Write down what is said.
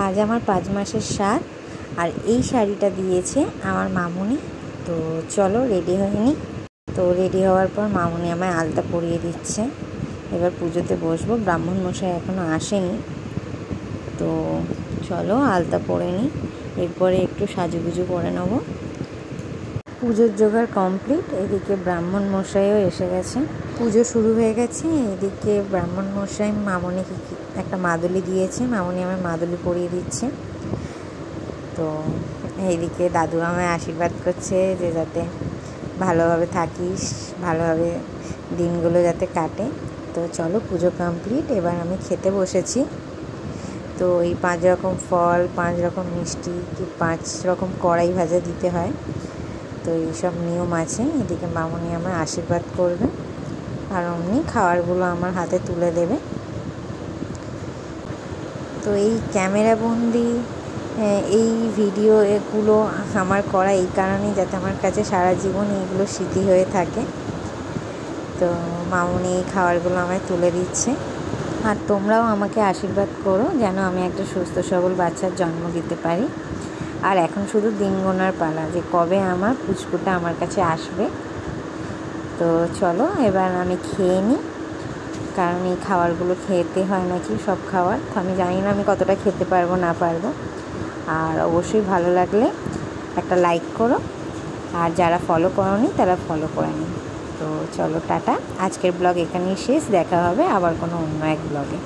আজ আমার 5 মাসের স্বাদ, আর এই শাড়িটা দিয়েছে আমার মামুনি। তো চলো রেডি হয়ে নিই। তো রেডি হওয়ার পর মামুনি আমায় আলতা পরিয়ে দিচ্ছে। এবার পুজোতে বসবো, ব্রাহ্মণ মশাই এখনও আসেনি। তো চলো আলতা পরে নিই, এরপরে একটু সাজুগুজু করে নেব। পুজোর জোগাড় কমপ্লিট। এদিকে ব্রাহ্মণ মশাইও এসে গেছে, পুজো শুরু হয়ে গেছে। এদিকে ব্রাহ্মণ মশাই মামুনিকে একটা মাদুলি দিয়েছে, মামুনি আমার মাদুলি পরিয়ে দিচ্ছে। তো এইদিকে দাদু আমায় আশীর্বাদ করছে যে যাতে ভালোভাবে থাকিস, ভালোভাবে দিনগুলো যাতে কাটে। তো চলো পুজো কমপ্লিট, এবার আমি খেতে বসেছি। তো এই 5 রকম ফল, 5 রকম মিষ্টি, কি 5 রকম কড়াই ভাজা দিতে হয়। তো এইসব নিয়ম আছে। এদিকে মামুনি আমার আশীর্বাদ করবে, আর অমনি খাবারগুলো আমার হাতে তুলে দেবে। তো এই ক্যামেরাবন্দি এই ভিডিও এগুলো আমার করা এই কারণেই, যাতে আমার কাছে সারা জীবন এইগুলো স্মৃতি হয়ে থাকে। তো মামুনি এই খাবারগুলো আমায় তুলে দিচ্ছে। আর তোমরাও আমাকে আশীর্বাদ করো যেন আমি একটা সুস্থ সবল বাচ্চার জন্ম দিতে পারি। আর এখন শুধু দিন গোনার পালা যে কবে আমার পুচকুটা আমার কাছে আসবে। তো চলো এবার আমি খেয়ে নিই, কারণ এই খাবারগুলো খেতে হয় নাকি সব খাবার। তো আমি জানি না আমি কতটা খেতে পারবো না পারবো। আর অবশ্যই ভালো লাগলে একটা লাইক করো, আর যারা ফলো করোনি তারা ফলো করে নিই। তো চলো টাটা, আজকের ব্লগ এখানেই শেষ। দেখা হবে আবার কোনো অন্য এক ব্লগে।